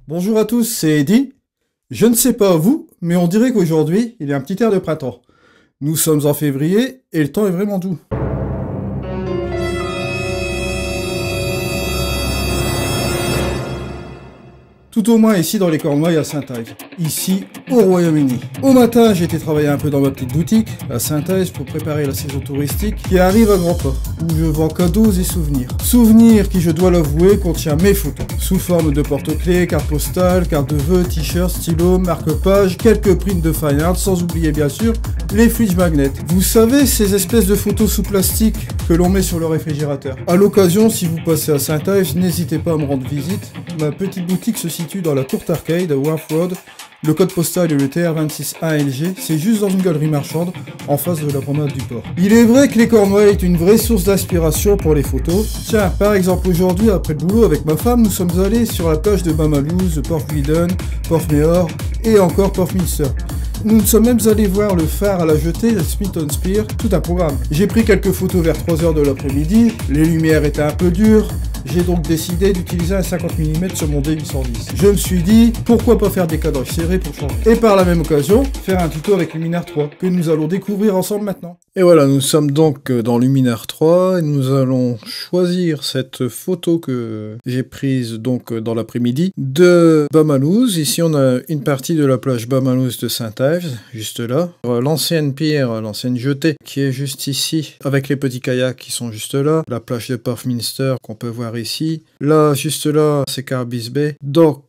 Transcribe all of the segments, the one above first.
Bonjour à tous, c'est Eddy. Je ne sais pas vous, mais on dirait qu'aujourd'hui, il y a un petit air de printemps. Nous sommes en février et le temps est vraiment doux. Tout au moins ici dans les Cornouailles à Saint-Ives, ici au Royaume-Uni. Au matin, j'ai été travailler un peu dans ma petite boutique à Saint-Ives pour préparer la saison touristique qui arrive à grands pas, où je vends cadeaux et souvenirs. Souvenirs qui, je dois l'avouer, contient mes photos, sous forme de porte-clés, cartes postales, cartes de vœux, t-shirts, stylos, marque-pages, quelques prints de fine art, sans oublier bien sûr les fridge magnets. Vous savez, ces espèces de photos sous plastique que l'on met sur le réfrigérateur. À l'occasion, si vous passez à Saint-Ives, n'hésitez pas à me rendre visite. Ma petite boutique se situe dans la courte arcade à Wharf Road. Le code postal est le TR261LG, c'est juste dans une galerie marchande, en face de la promenade du port. Il est vrai que les Cornouailles est une vraie source d'inspiration pour les photos. Tiens, par exemple aujourd'hui, après le boulot avec ma femme, nous sommes allés sur la plage de Bamalouse, de Porthwydden, Porthmeor et encore Porthminster. Nous sommes même allés voir le phare à la jetée, le Smith on Spear, tout un programme. J'ai pris quelques photos vers 3h de l'après-midi, les lumières étaient un peu dures, j'ai donc décidé d'utiliser un 50 mm sur mon D810. Je me suis dit, pourquoi pas faire des cadrages serrés pour changer. Et par la même occasion, faire un tuto avec Luminar 3, que nous allons découvrir ensemble maintenant. Et voilà, nous sommes donc dans Luminar 3, et nous allons choisir cette photo que j'ai prise donc dans l'après-midi de Bamalouse. Ici on a une partie de la plage Bamalouse de Saint-Ives, juste là. L'ancienne pier, l'ancienne jetée, qui est juste ici, avec les petits kayaks qui sont juste là. La plage de Porthminster qu'on peut voir ici. Là, juste là, c'est Carbis Bay. Donc,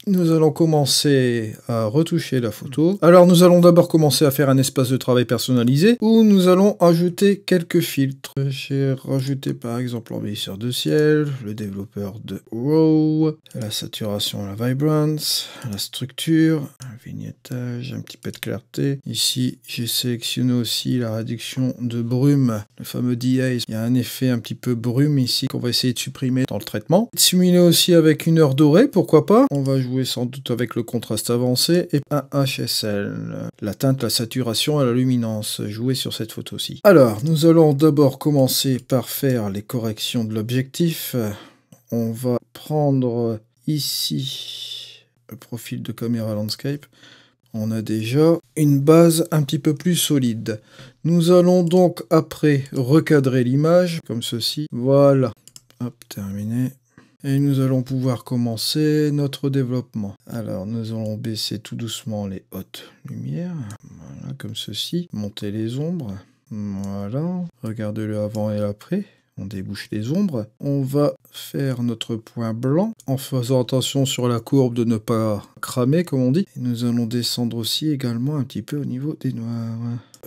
nous allons commencer à retoucher la photo. Alors, nous allons d'abord commencer à faire un espace de travail personnalisé où nous allons ajouter quelques filtres. J'ai rajouté par exemple l'embellisseur de ciel, le développeur de RAW, la saturation, la vibrance, la structure, un vignettage, un petit peu de clarté. Ici, j'ai sélectionné aussi la réduction de brume, le fameux de-haze. Il y a un effet un petit peu brume ici qu'on va essayer de supprimer dans le traitement. Simuler aussi avec une heure dorée, pourquoi pas. On va jouer sans doute avec le contraste avancé et un HSL. La teinte, la saturation et la luminance. Jouer sur cette photo-ci. Alors, nous allons d'abord commencer par faire les corrections de l'objectif. On va prendre ici le profil de caméra landscape. On a déjà une base un petit peu plus solide. Nous allons donc après recadrer l'image comme ceci. Voilà. Hop, terminé. Et nous allons pouvoir commencer notre développement. Alors, nous allons baisser tout doucement les hautes lumières. Voilà, comme ceci. Monter les ombres. Voilà. Regardez le avant et après. On débouche les ombres. On va faire notre point blanc en faisant attention sur la courbe de ne pas cramer, comme on dit. Et nous allons descendre aussi également un petit peu au niveau des noirs.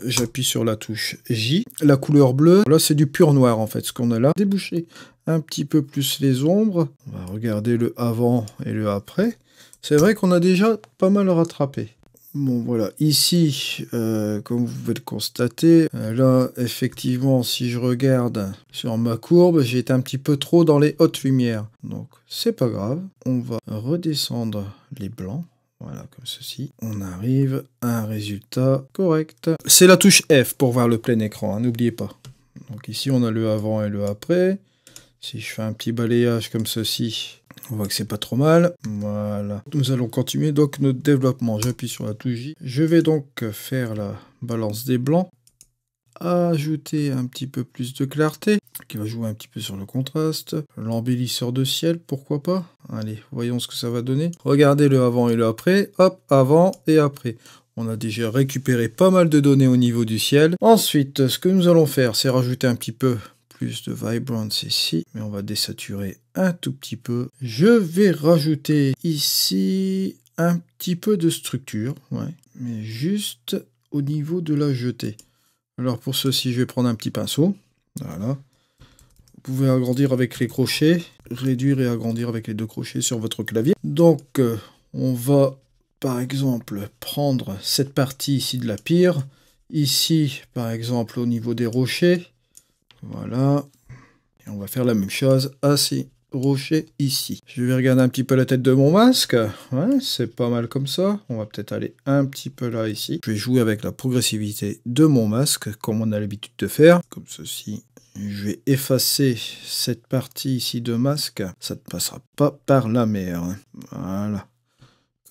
J'appuie sur la touche J. La couleur bleue, là c'est du pur noir en fait, ce qu'on a là. Déboucher un petit peu plus les ombres. On va regarder le avant et le après. C'est vrai qu'on a déjà pas mal rattrapé. Bon voilà, ici, comme vous pouvez le constater, là effectivement si je regarde sur ma courbe, j'ai été un petit peu trop dans les hautes lumières. Donc c'est pas grave, on va redescendre les blancs. Voilà, comme ceci. On arrive à un résultat correct. C'est la touche F pour voir le plein écran, hein, n'oubliez pas. Donc ici, on a le avant et le après. Si je fais un petit balayage comme ceci, on voit que c'est pas trop mal. Voilà. Nous allons continuer donc notre développement. J'appuie sur la touche J. Je vais donc faire la balance des blancs. Ajouter un petit peu plus de clarté, qui va jouer un petit peu sur le contraste. L'embellisseur de ciel, pourquoi pas. Allez, voyons ce que ça va donner. Regardez le avant et le après. Hop, avant et après. On a déjà récupéré pas mal de données au niveau du ciel. Ensuite, ce que nous allons faire, c'est rajouter un petit peu plus de vibrance ici. Mais on va désaturer un tout petit peu. Je vais rajouter ici un petit peu de structure. Ouais, mais juste au niveau de la jetée. Alors pour ceci, je vais prendre un petit pinceau. Voilà. Vous pouvez agrandir avec les crochets, réduire et agrandir avec les deux crochets sur votre clavier. Donc, on va, par exemple, prendre cette partie ici de la pier. Ici, par exemple, au niveau des rochers. Voilà. Et on va faire la même chose à ces rocher ici. Je vais regarder un petit peu la tête de mon masque. Ouais, c'est pas mal comme ça. On va peut-être aller un petit peu là, ici. Je vais jouer avec la progressivité de mon masque, comme on a l'habitude de faire. Comme ceci. Je vais effacer cette partie ici de masque. Ça ne passera pas par la mer. Hein. Voilà.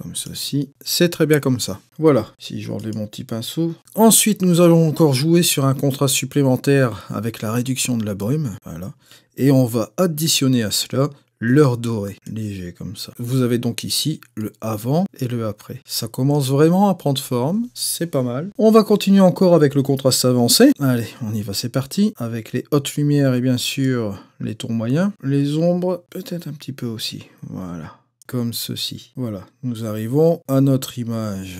Comme ceci. C'est très bien comme ça. Voilà. Si je enlève mon petit pinceau. Ensuite, nous allons encore jouer sur un contraste supplémentaire avec la réduction de la brume. Voilà. Et on va additionner à cela l'heure dorée, léger comme ça. Vous avez donc ici le avant et le après. Ça commence vraiment à prendre forme, c'est pas mal. On va continuer encore avec le contraste avancé. Allez, on y va, c'est parti. Avec les hautes lumières et bien sûr les tons moyens. Les ombres, peut-être un petit peu aussi. Voilà, comme ceci. Voilà, nous arrivons à notre image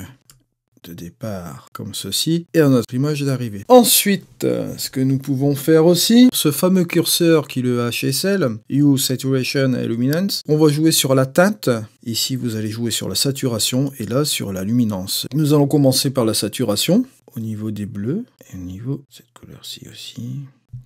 de départ comme ceci et à notre image d'arrivée. Ensuite, ce que nous pouvons faire aussi, ce fameux curseur qui est le HSL, Hue, Saturation et Luminance, on va jouer sur la teinte. Ici, vous allez jouer sur la saturation et là sur la luminance. Nous allons commencer par la saturation au niveau des bleus et au niveau de cette couleur-ci aussi,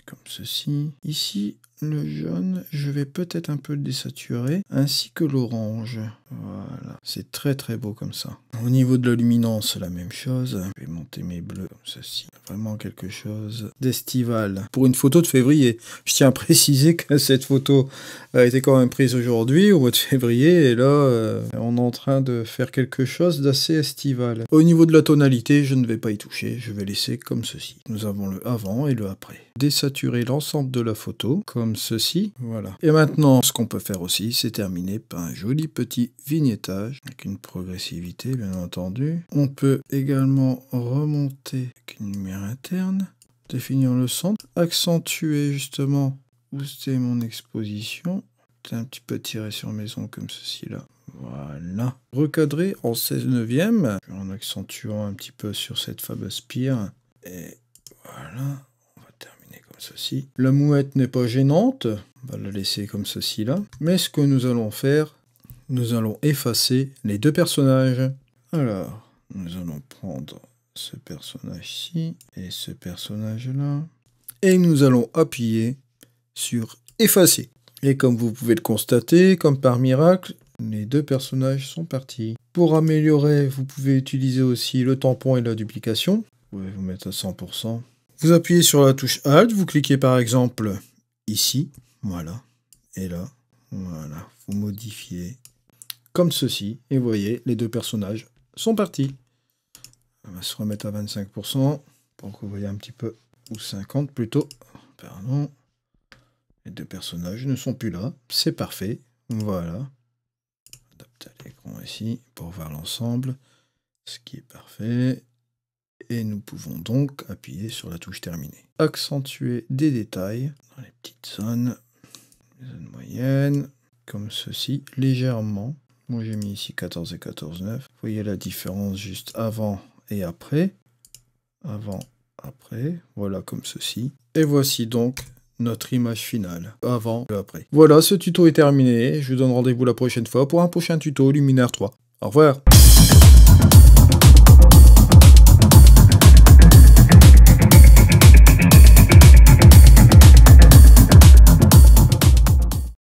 comme ceci. Ici, le jaune, je vais peut-être un peu le désaturer, ainsi que l'orange. Voilà, c'est très très beau comme ça. Au niveau de la luminance, la même chose. Je vais monter mes bleus comme ceci. Vraiment quelque chose d'estival. Pour une photo de février, je tiens à préciser que cette photo a été quand même prise aujourd'hui, au mois de février, et là, on est en train de faire quelque chose d'assez estival. Au niveau de la tonalité, je ne vais pas y toucher, je vais laisser comme ceci. Nous avons le avant et le après. Désaturer l'ensemble de la photo, comme ceci, voilà. Et maintenant, ce qu'on peut faire aussi, c'est terminer par un joli petit vignettage, avec une progressivité, bien entendu. On peut également remonter avec une lumière interne, définir le centre, accentuer justement, booster mon exposition, un petit peu tirer sur mes ongles comme ceci là. Voilà. Recadrer en 16/9, en accentuant un petit peu sur cette fameuse spire. Et voilà. Ceci. La mouette n'est pas gênante, on va la laisser comme ceci là. Mais ce que nous allons faire, nous allons effacer les deux personnages. Alors, nous allons prendre ce personnage-ci et ce personnage-là. Et nous allons appuyer sur effacer. Et comme vous pouvez le constater, comme par miracle, les deux personnages sont partis. Pour améliorer, vous pouvez utiliser aussi le tampon et la duplication. Vous pouvez vous mettre à 100%. Vous appuyez sur la touche Alt, vous cliquez par exemple ici, voilà, et là, voilà, vous modifiez comme ceci, et vous voyez, les deux personnages sont partis. On va se remettre à 25%, pour que vous voyez un petit peu, ou 50 plutôt, pardon. Les deux personnages ne sont plus là, c'est parfait, voilà. Adapter à l'écran ici, pour voir l'ensemble, ce qui est parfait. Et nous pouvons donc appuyer sur la touche terminer. Accentuer des détails dans les petites zones moyennes, comme ceci, légèrement. Moi j'ai mis ici 14 et 14,9. Vous voyez la différence juste avant et après. Avant, après, voilà comme ceci. Et voici donc notre image finale, avant et après. Voilà, ce tuto est terminé. Je vous donne rendez-vous la prochaine fois pour un prochain tuto Luminaire 3. Au revoir.